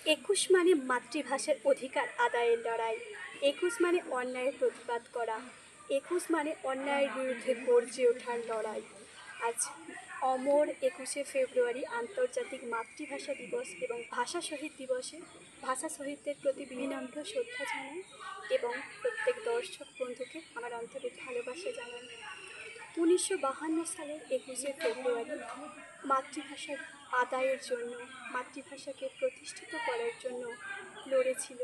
একুশ মানে মাতৃভাষার অধিকার আদায়ের লড়াই, একুশ মানে অন্যায়ের প্রতিবাদ করা, একুশ মানে অন্যায়ের বিরুদ্ধে গর্জে ওঠার লড়াই। আজ অমর 21শে ফেব্রুয়ারি আন্তর্জাতিক মাতৃভাষা দিবস এবং ভাষা শহীদ দিবসে ভাষা শহীদদের প্রতি বিনম্র শ্রদ্ধা জানাই এবং প্রত্যেক দর্শক বন্ধুকে আমার আন্তরিক ভালোবাসা জানাই। 1952 সালের 21শে ফেব্রুয়ারি মাতৃভাষার আদায়ের জন্য, মাতৃভাষাকে প্রতিষ্ঠিত করার জন্য লড়েছিল,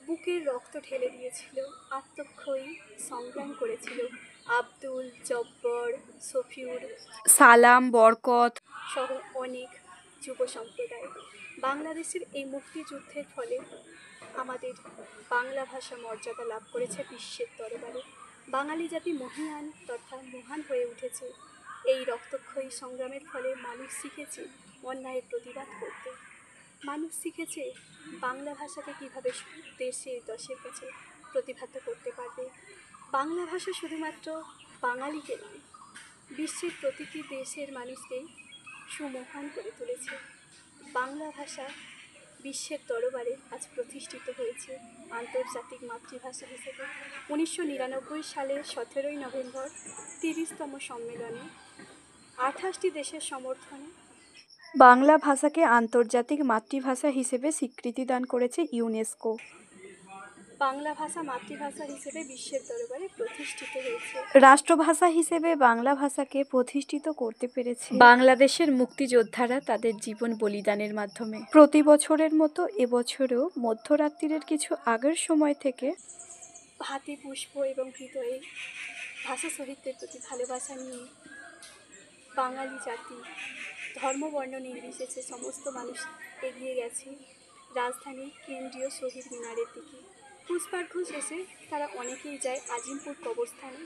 বুকের রক্ত ঢেলে দিয়েছিল, আত্মক্ষয়ী সংগ্রাম করেছিল আব্দুল জব্বর, শফিউর, সালাম, বরকত সহ অনেক যুব সম্প্রদায়। বাংলাদেশের এই মুক্তিযুদ্ধের ফলে আমাদের বাংলা ভাষা মর্যাদা লাভ করেছে বিশ্বের দরবারে। বাঙালি জাতি মহিয়ান তথা মহান হয়ে উঠেছে। এই রক্তক্ষয়ী সংগ্রামের ফলে মানুষ শিখেছে অন্যায়ের প্রতিবাদ করতে, মানুষ শিখেছে বাংলা ভাষাকে কীভাবে দেশে দশের কাছে প্রতিভাত করতে পারবে। বাংলা ভাষা শুধুমাত্র বাঙালিকে নয়, বিশ্বের প্রতিটি দেশের মানুষকেই সুমহান করে তুলেছে। বাংলা ভাষা বিশ্বের দরবারে আজ প্রতিষ্ঠিত হয়েছে আন্তর্জাতিক মাতৃভাষা হিসেবে। 1999 সালের 17ই নভেম্বর 30তম সম্মেলনে 28টি দেশের সমর্থনে বাংলা ভাষাকে আন্তর্জাতিক মাতৃভাষা হিসেবে স্বীকৃতি দান করেছে ইউনেস্কো। বাংলা ভাষা মাতৃভাষা হিসেবে বিশ্বের দরবারে প্রতিষ্ঠিত হয়েছে। রাষ্ট্রভাষা হিসেবে বাংলা ভাষাকে প্রতিষ্ঠিত করতে পেরেছে বাংলাদেশের মুক্তিযোদ্ধারা তাদের জীবন বলিদানের মাধ্যমে। প্রতি বছরের মতো এবছরেও মধ্যরাত্রির কিছু আগের সময় থেকে হাতে পুষ্প এবং হৃদয়ে ভাষা শহীদদের প্রতি ভালোবাসা নিয়ে বাঙালি জাতি ধর্মবর্ণ নির্বিশেষে সমস্ত মানুষ এগিয়ে গেছে রাজধানীর কেন্দ্রীয় শহীদ মিনারের দিকে। পুষ্পার্ঘ্য শেষে তারা অনেকেই যায় আজিমপুর কবরস্থানে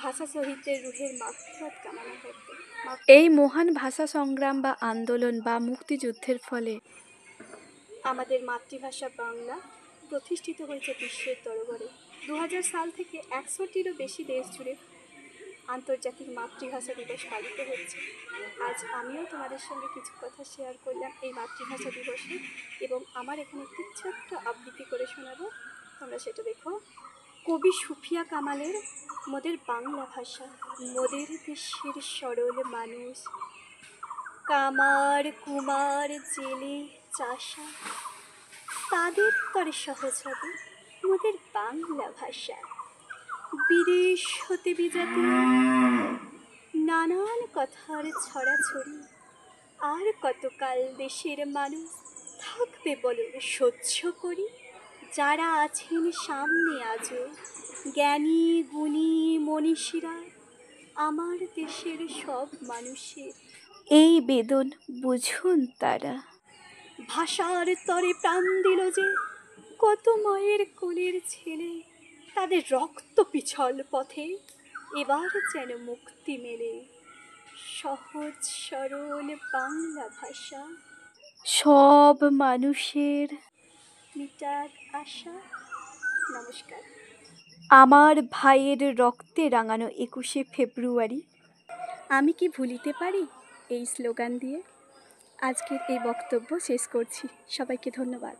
ভাষা শহীদদের রুহের মাগফিরাত কামনা করতে। এই মহান ভাষা সংগ্রাম বা আন্দোলন বা মুক্তিযুদ্ধের ফলে আমাদের মাতৃভাষা বাংলা প্রতিষ্ঠিত হয়েছে বিশ্বের দরবারে। 2000 সাল থেকে 100টিরও বেশি দেশ জুড়ে আন্তর্জাতিক মাতৃভাষা দিবস পালিত হচ্ছে। আজ আমিও তোমাদের সঙ্গে কিছু কথা শেয়ার করলাম এই মাতৃভাষা দিবসে, এবং আমার এখানে একটি ছোট্ট আবৃত্তি করে শোনাবো, তোমরা সেটা দেখো। কবি সুফিয়া কামালের মোদের বাংলা ভাষা, মোদের দেশের সরল মানুষ, কামার কুমার জেলে চাষা, তাদের তরে সহজ হবে মোদের বাংলা ভাষা। বিদেশ হতে বিজাতি নানান কথার ছড়াছড়ি, আর কতকাল দেশের মানুষ থাকবে বলো সহ্য করি। যারা আছেন সামনে আজও জ্ঞানী গুণী মনীষীরা, আমার দেশের সব মানুষের এই বেদন বুঝুন তারা। ভাষার তরে প্রাণ দিল যে কত মায়ের কোলের ছেলে, তাদের রক্ত পিছল পথে এবার যেন মুক্তি মেলে। সহজ সরল বাংলা ভাষা সব মানুষের মিটাক আশা। নমস্কার। আমার ভাইয়ের রক্তে রাঙানো 21শে ফেব্রুয়ারি আমি কি ভুলিতে পারি, এই স্লোগান দিয়ে আজকের এই বক্তব্য শেষ করছি। সবাইকে ধন্যবাদ।